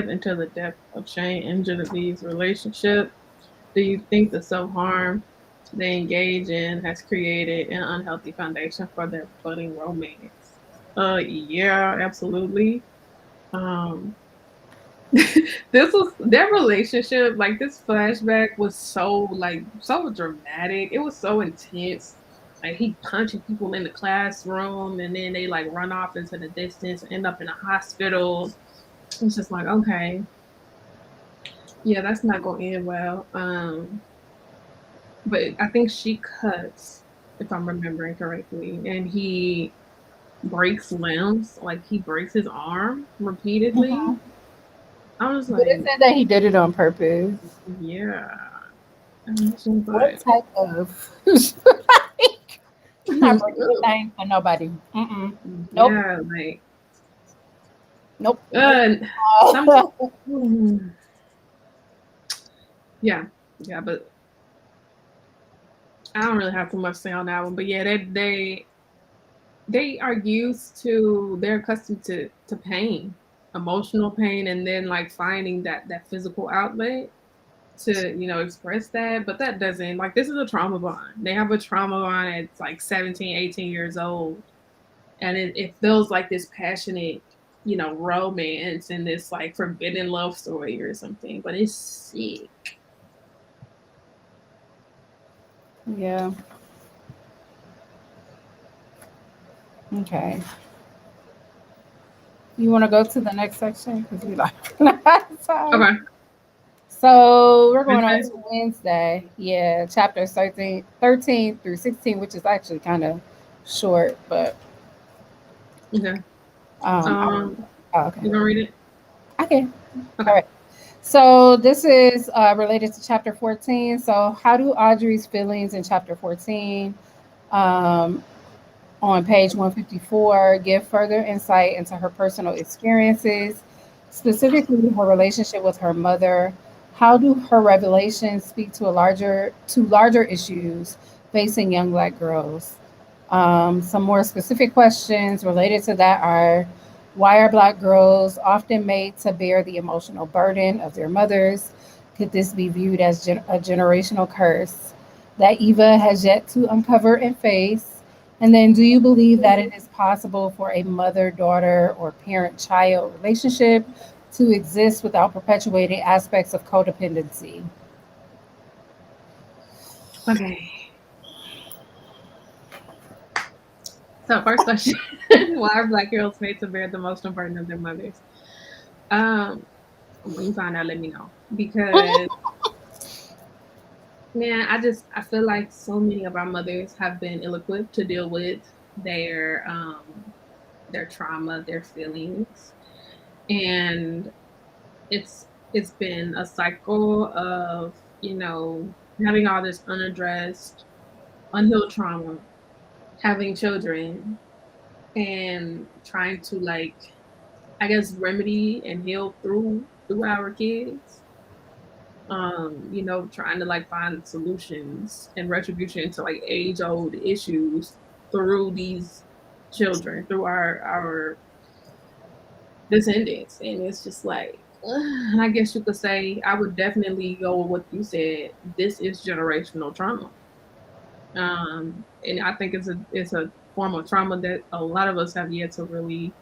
into the depth of Shane and Genevieve's relationship? Do you think the self harm they engage in has created an unhealthy foundation for their budding romance? Yeah, absolutely. Um, this was their relationship. Like this flashback was so dramatic. It was so intense. Like he punching people in the classroom, and then they like run off into the distance, and end up in a hospital. It's just like, okay, yeah, that's not going to end well. But I think she cuts, if I'm remembering correctly, and he breaks limbs, like he breaks his arm repeatedly. Mhm. I was But it like, said that he did it on purpose. yeah. And it's just What like, type of? I'm not breaking anything for nobody. Mm-mm. Nope. yeah, like, Nope. Nope. uh, some, mm, yeah, yeah, but I don't really have too much to say on that one. But yeah, they are used to, they're accustomed to pain, emotional pain, and then like finding that physical outlet to, express that. But that doesn't, like, this is a trauma bond. They have a trauma bond at like 17, 18 years old, and it feels like this passionate, romance and this like forbidden love story or something, but it's sick. Yeah. Okay. You want to go to the next section because we like time. Okay. So we're going on Wednesday. to Wednesday. Yeah, chapters 13 through 16, which is actually kind of short, but Okay. I will. um Oh, okay. you gonna read it? Okay. Okay. All right. So this is related to chapter 14. So how do Audrey's feelings in chapter 14 um, on page 154 give further insight into her personal experiences, specifically her relationship with her mother? How do her revelations speak to larger issues facing young Black girls? Some more specific questions related to that are: why are Black girls often made to bear the emotional burden of their mothers? Could this be viewed as a generational curse that Eva has yet to uncover and face? And then, do you believe that it is possible for a mother daughter or parent child relationship to exist without perpetuating aspects of codependency? Okay. So first question: why are Black girls made to bear the emotional burden of their mothers? um when you find out, let me know, because man, I feel like so many of our mothers have been ill-equipped to deal with their trauma, their feelings, and it's been a cycle of, having all this unaddressed, unhealed trauma, having children, and trying to, like, I guess, remedy and heal through our kids. Trying to like find solutions and retribution to like age old issues through these children, through our descendants. And it's just like, I guess you could say, I would definitely go with what you said. This is generational trauma. And I think it's a form of trauma that a lot of us have yet to really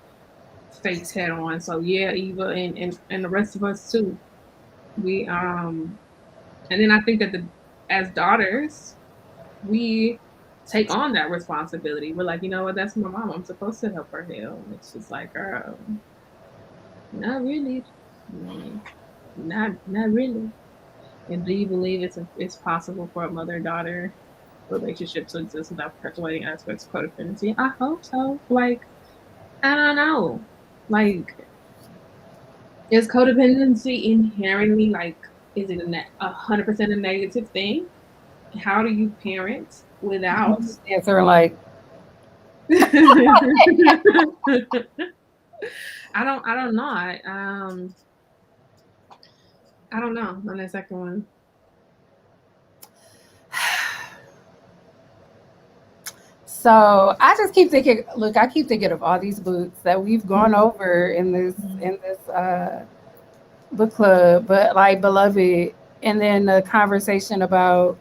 face head on. So yeah, Eva, and the rest of us too. We And then I think that as daughters, we take on that responsibility. We're like, you know what, that's my mom. I'm supposed to help her heal. And it's just like, girl, not really. Mm, not really. And do you believe it's possible for a mother-daughter relationship to exist without perpetuating aspects of codependency? I hope so. Like, I don't know. Like, is codependency inherently, like, is it 100% a negative thing? How do you parent without? Answering like, I don't know. I don't know on the second one. so I just keep thinking. Look, I keep thinking of all these books that we've gone over in this book club, but like Beloved, and then the conversation about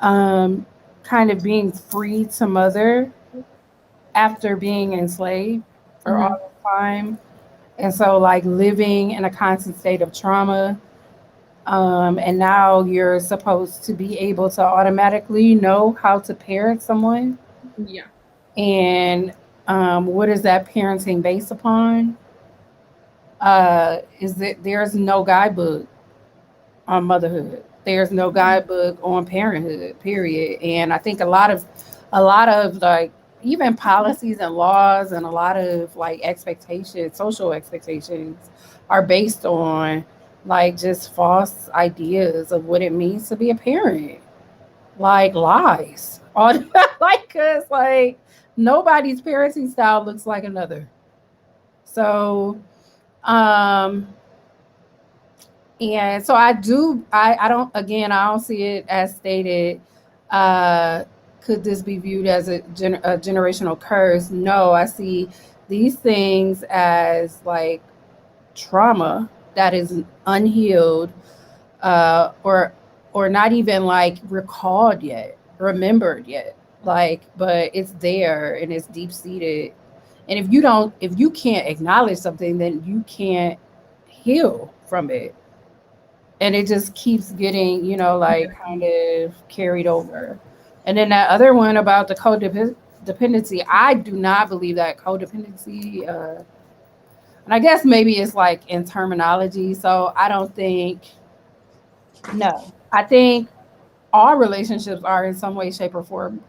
um, kind of being free to mother after being enslaved for all Mm-hmm. this time, and so like living in a constant state of trauma. And now you're supposed to be able to automatically know how to parent someone. Yeah. And what is that parenting based upon? Is that there's no guidebook on motherhood. There's no guidebook on parenthood, period. And I think a lot of like even policies and laws and a lot of like expectations, social expectations are based on like just false ideas of what it means to be a parent. Like lies. All like cuz like nobody's parenting style looks like another. So um and so I don't, again, I don't see it as stated. Uh, could this be viewed as a generational curse? No, I see these things as like trauma that is unhealed, or not even like recalled yet, remembered yet. Like, but it's there and it's deep seated. And if you can't acknowledge something, then you can't heal from it, and it just keeps getting, like kind of carried over. And then that other one about the codependency, I do not believe that codependency, and I guess maybe it's like in terminology. So I don't think, no, I think all relationships are in some way, shape, or form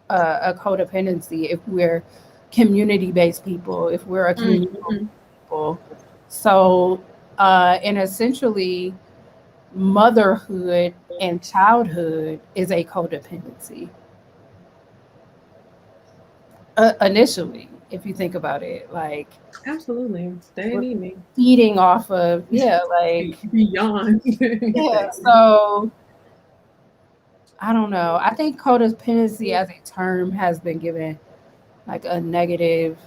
a codependency if we're community based people, if we're a community Mm-hmm. people. So, and essentially, motherhood and childhood is a codependency, initially, if you think about it, like Absolutely. They we're need me. feeding off of, yeah, like, Beyond. yeah. So I don't know, I think codependency as a term has been given like a negative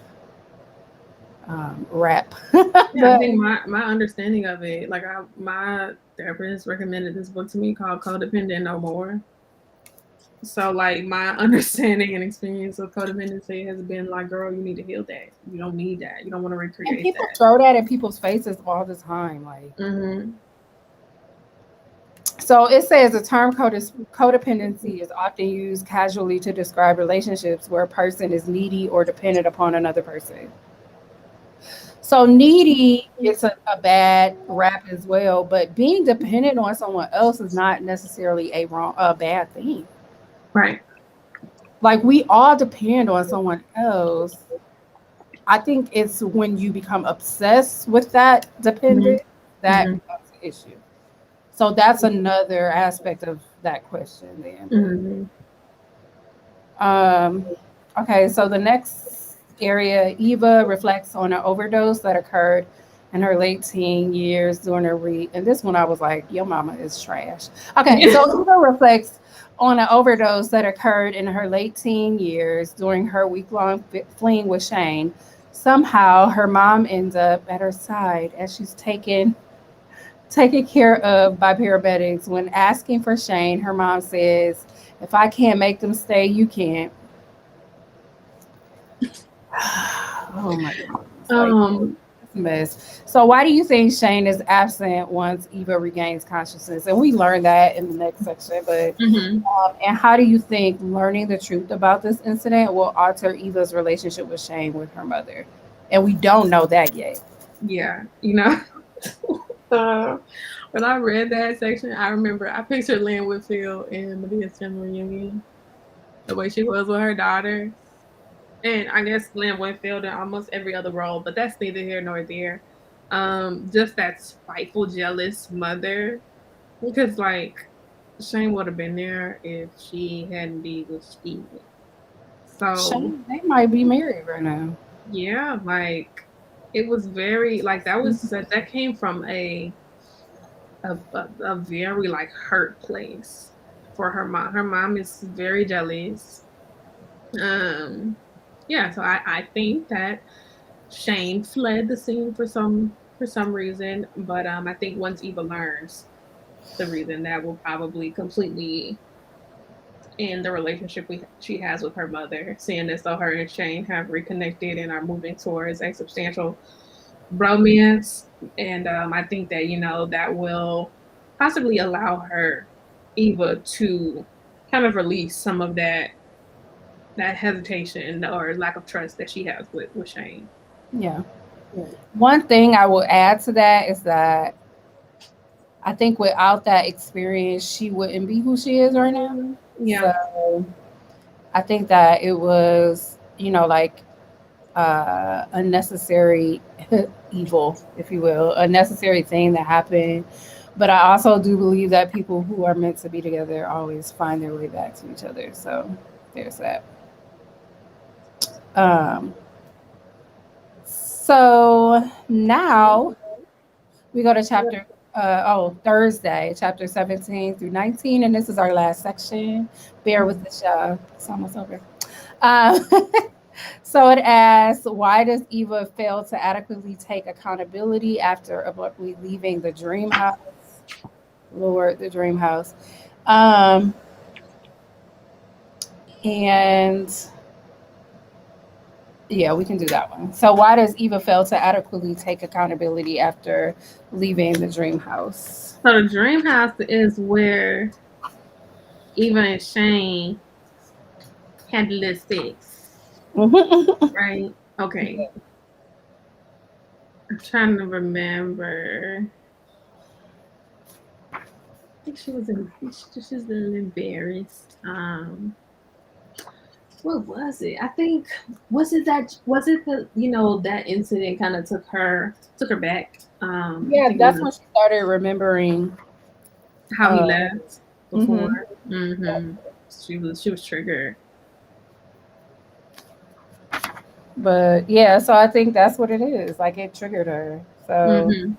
rap. Yeah, I But think my understanding of it, like my therapist recommended this book to me called Codependent No More. So like my understanding and experience of codependency has been like, girl, you need to heal that. You don't need that. You don't want to and recreate people that. throw that in people's faces all the time, like. Mm-hmm. So it says the term codependency is often used casually to describe relationships where a person is needy or dependent upon another person. So needy gets a bad rap as well, but being dependent on someone else is not necessarily a bad thing. Right. Like we all depend on someone else. I think it's when you become obsessed with that Mm-hmm. dependent that Mm-hmm. becomes an issue. So that's another aspect of that question then. But Mm-hmm. Um, okay, so the next area, Eva reflects on an overdose that occurred in her late teen years during her and this one I was like, your mama is trash. Okay, Yeah. so Eva reflects on an overdose that occurred in her late teen years during her week-long fling with Shane. Somehow, her mom ends up at her side as she's taken care of by paramedics. When asking for Shane, her mom says, "If I can't make them stay, you can't." Oh my goodness. Like, Um. it's a mess. So, why do you think Shane is absent once Eva regains consciousness? And we learn that in the next section. But, Mhm. and how do you think learning the truth about this incident will alter Eva's relationship with Shane with her mother? And we don't know that yet. Yeah. You know. uh, when I read that section, I remember I pictured Lynn Whitfield in Medea's family reunion, the way she was with her daughter. And I guess Glenn Winfield in almost every other role, but that's neither here nor there. Just that spiteful, jealous mother, because like Shane would have been there if she hadn't been with Steven. So Shane, they might be married right now. yeah, like it was very like that came from a very like hurt place for her mom. Her mom is very jealous. Um, yeah, so I think that Shane fled the scene for some reason, but I think once Eva learns the reason, that will probably completely end the relationship she has with her mother, seeing as though her and Shane have reconnected and are moving towards a substantial bromance. And I think that that will. possibly allow her, Eva, to kind of release some of that hesitation or lack of trust that she has with Shane. Yeah. One thing I will add to that is that I think without that experience, she wouldn't be who she is right now. Yeah. So I think that it was, like unnecessary evil, if you will, a necessary thing that happened. But I also do believe that people who are meant to be together always find their way back to each other. So there's that. Um, so now we go to Thursday, chapter 17 through 19, and this is our last section. Bear with this, y'all. It's almost over. Um, so it asks, why does Eva fail to adequately take accountability after abruptly leaving the dream house? Lord, the dream house. Um, and yeah, we can do that one. So why does Eva fail to adequately take accountability after leaving the dream house? So the dream house is where Eva and Shane had the little sex, right? Okay. I'm trying to remember. I think she was she's a little embarrassed. What was it? I think was it the that incident kind of took her back. Yeah, Thinking that's of when she started remembering. how he Uh, left before. mhm. Mm-hmm. She was triggered. But yeah, so I think that's what it is. Like it triggered her. So, Mm-hmm.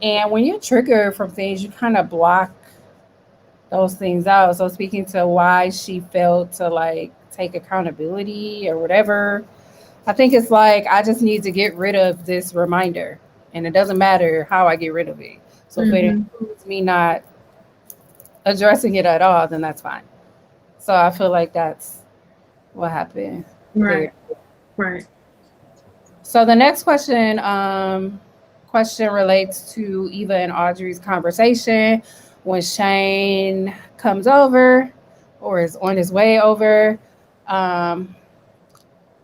and when you trigger from things, you kind of block those things out. So speaking to why she failed to like take accountability or whatever, I think it's like I just need to get rid of this reminder, and it doesn't matter how I get rid of it. So if it Mm-hmm. includes me not addressing it at all, then that's fine. So I feel like that's what happened there. Right. Right. So the next question relates to Eva and Audrey's conversation when Shane comes over or is on his way over, um,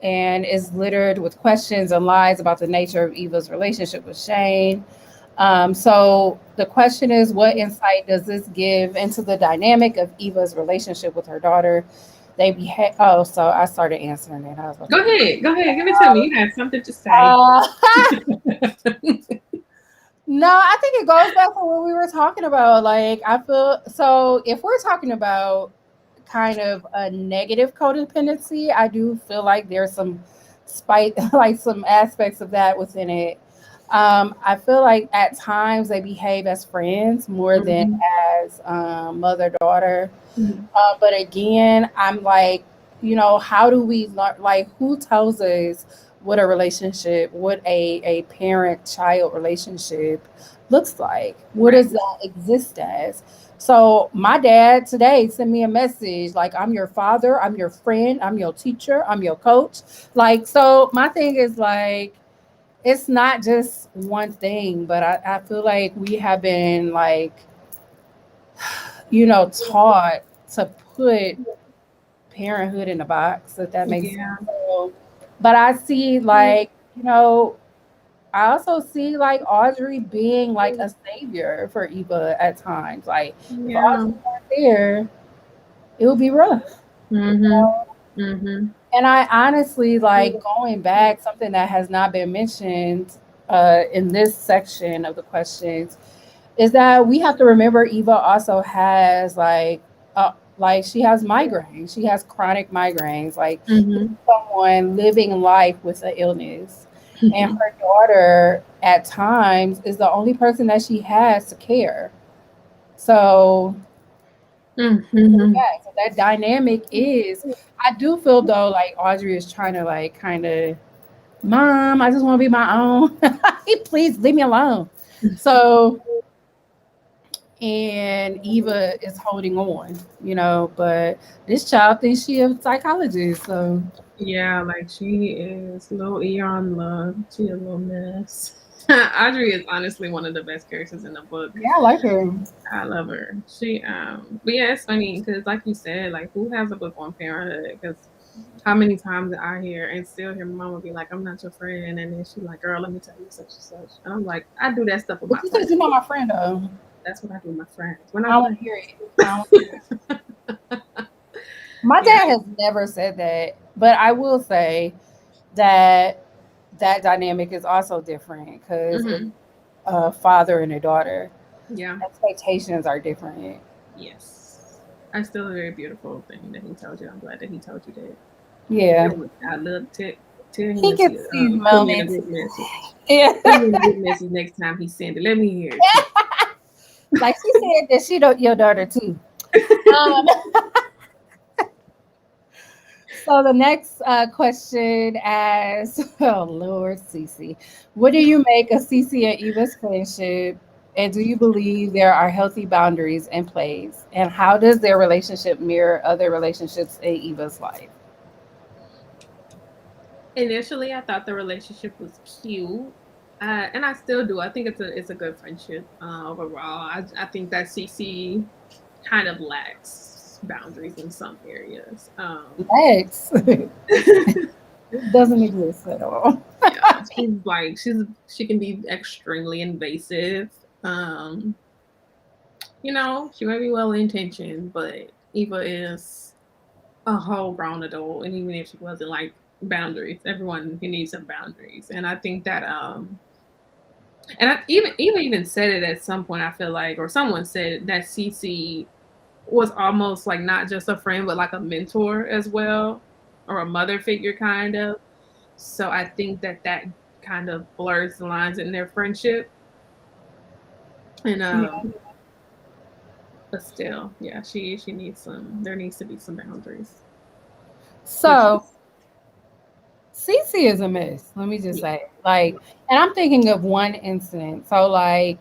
and is littered with questions and lies about the nature of Eva's relationship with Shane. So the question is, what insight does this give into the dynamic of Eva's relationship with her daughter? They behave. Oh, so I started answering it. I was about Go to read. ahead. Go ahead. Give it to me. You have something to say. Uh, no, I think it goes back to what we were talking about. Like, I feel so if we're talking about kind of a negative codependency, I do feel like there's some spite, like some aspects of that within it. I feel like at times they behave as friends more than Mm-hmm. as mother daughter. Mm-hmm. But again, I'm like, how do we learn? Like, who tells us what a relationship, what a parent child relationship looks like? What Right. does that exist as? So, my dad today sent me a message like, I'm your father, I'm your friend, I'm your teacher, I'm your coach. Like, so my thing is like, it's not just one thing, but I feel like we have been like, taught to put parenthood in a box, if that makes sense. Yeah. So, but I see like, I also see like Audrey being like a savior for Eva at times. Like if Yeah. Audrey weren't there, it would be rough. Mm-hmm. Mm-hmm. And I honestly like going back, something that has not been mentioned in this section of the questions is that we have to remember Eva also has like she has migraines. She has chronic migraines. Like this Mm-hmm. is someone living life with an illness. And her daughter at times is the only person that she has to care. So Mm-hmm. yeah, so that dynamic is I do feel though like Audrey is trying to like kind of mom, I just want to be my own. Please leave me alone. So and Eva is holding on, but this child thinks she a psychologist. So Yeah, like she is little Eon love. She a little mess. Audrey is honestly one of the best characters in the book. Yeah, I like her. I love her. She but yeah, it's funny because like you said, like who has a book on parenthood? Because how many times I hear and still hear my mama be like, "I'm not your friend," and then she like, "Girl, let me tell you such and such," and I'm like, I do that stuff with But my you said friends. you're not my friend though. That's what I do with my friends. We're I not don't want friends. to hear it. I don't wanna hear it. My Yeah. dad has never said that, but I will say that that dynamic is also different because it's Hmm. a father and a daughter. Yeah. Expectations are different. Yes. That's still a very beautiful thing that he told you. I'm glad that he told you that. Yeah, I love tell him he to gets these put me in a moments. group message. Yeah, Put me in a group message next time he send it. Let me hear it too. like she said that she don't your daughter too. Um, so the next question asks, oh Lord, Cece, what do you make of Cece and Eva's friendship? And do you believe there are healthy boundaries in place? And how does their relationship mirror other relationships in Eva's life? Initially, I thought the relationship was cute, and I still do. I think it's a good friendship overall. I think that CC kind of lacks boundaries in some areas. Lex doesn't exist at all. Yeah, she's like she can be extremely invasive. Um, she might be well intentioned, but Eva is a whole grown adult, and even if she wasn't like boundaries, everyone who needs some boundaries, and I think that and even even said it at some point. I feel like, or someone said that Cece was almost like not just a friend, but like a mentor as well, or a mother figure kind of. So I think that kind of blurs the lines in their friendship, and Yeah. but still, yeah, she needs some. There needs to be some boundaries, which So is Cece is a mess. Let me just yeah. say, like, and I'm thinking of one incident. So, like,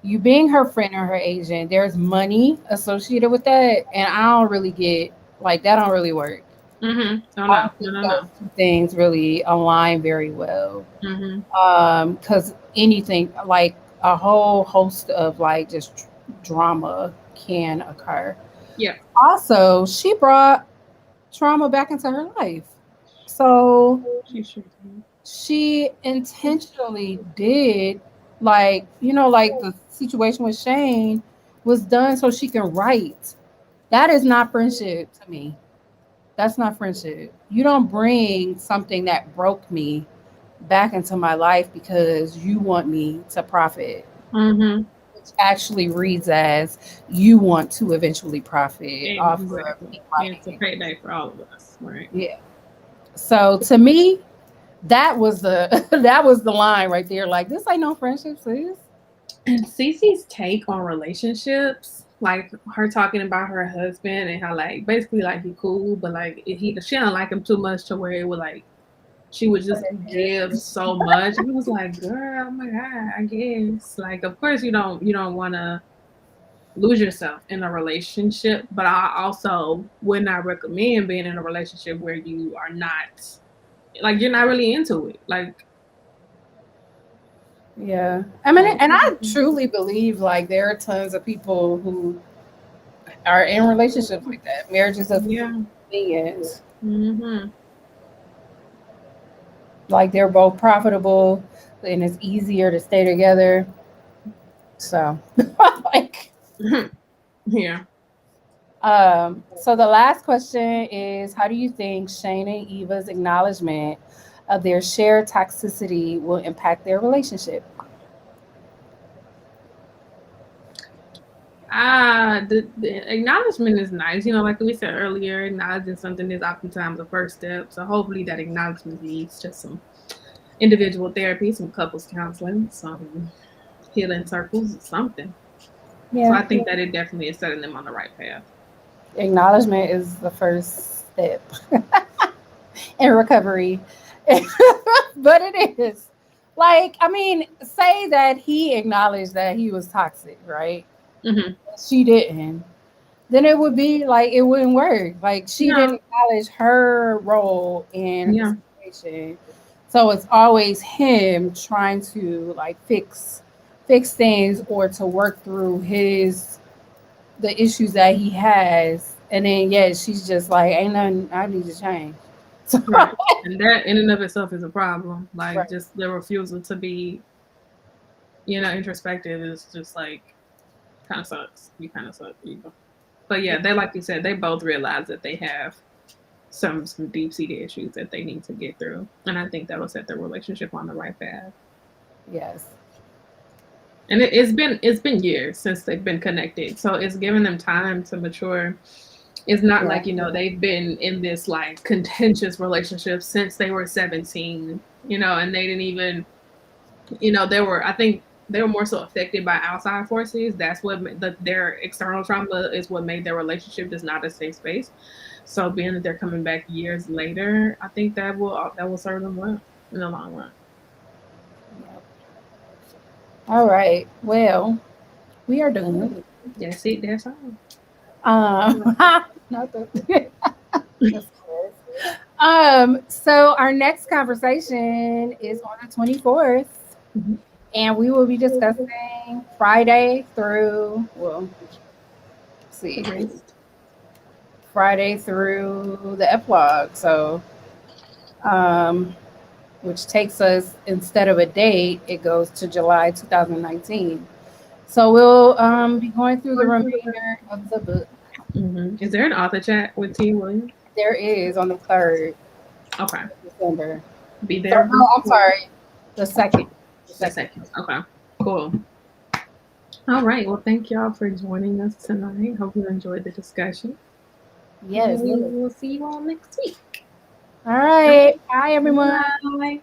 you being her friend or her agent, there's money associated with that, and I don't really get like that. Don't really work. Mm-hmm. Oh I no, don't no, think no, those no. two things really align very well. Mm-hmm. Because anything like a whole host of like just drama can occur. Yeah, Also, she brought trauma back into her life. So she sure did. she intentionally did like, like the situation with Shane was done so she can write. That is not friendship to me. That's not friendship. You don't bring something that broke me back into my life because you want me to profit, Mm-hmm. which actually reads as you want to eventually profit off of Exactly. me Yeah, it's a writing. payday for all of us, right? Yeah. So to me, that was the that was the line right there. Like this ain't no friendship, sis. And Cece's take on relationships, like her talking about her husband and how like basically like he cool, but like she don't like him too much to where it would like she would just give so much. And he was like, "Girl, oh my god, I guess." Like, of course you don't want to lose yourself in a relationship, but I also would not recommend being in a relationship where you are not like you're not really into it. Yeah. I mean, Like and I truly believe like there are tons of people who are in relationships like that. Marriages of yeah. convenience. Mhm. Like they're both profitable and it's easier to stay together. So like Yeah. so the last question is how do you think Shane and Eva's acknowledgement of their shared toxicity will impact their relationship? The acknowledgement is nice. Like we said earlier, acknowledging something is oftentimes the first step. So hopefully that acknowledgement leads to some individual therapy, some couples counseling, some healing circles, or something. So Yeah. I think that it definitely is setting them on the right path. Acknowledgement is the first step in recovery. But it is. Like, I mean, say that he acknowledged that he was toxic, right? Hmm. She didn't. Then it would be like it wouldn't work. Like she No. didn't acknowledge her role in the Yeah. situation. So it's always him trying to like fix things or to work through the issues that he has. And then yeah, she's just like, ain't nothing I need to change. So Right. And that in and of itself is a problem. Like right. just the refusal to be, introspective is just like kind of sucks. You kind of suck, But yeah, they like you said, they both realize that they have some deep seated issues that they need to get through, and I think that will set their relationship on the right path. Yes. And it's been years since they've been connected, so it's given them time to mature. It's not like they've been in this like contentious relationship since they were 17, and they didn't even, I think they were more so affected by outside forces. That's what their external trauma is what made their relationship just not a safe space. So being that they're coming back years later, I think that will serve them well in the long run. Yep. All right. Well, we are done. That's it. That's all. Not the that's good. So our next conversation is on the 24th, Mhm. and we will be discussing Friday through, well, let's see, Friday through the epilogue. So, um, which takes us, instead of a date, it goes to July 2019. So we'll be going through the remainder of the book. Is there an author chat with T. Williams? There is on the 3rd Okay. of December. Be So, there. no, I'm sorry, the second. The The second. second. Okay. Cool. All right. Well, thank y'all for joining us tonight. Hope you enjoyed the discussion. Yes. We will see you all next week. All right. Bye, everyone. Bye.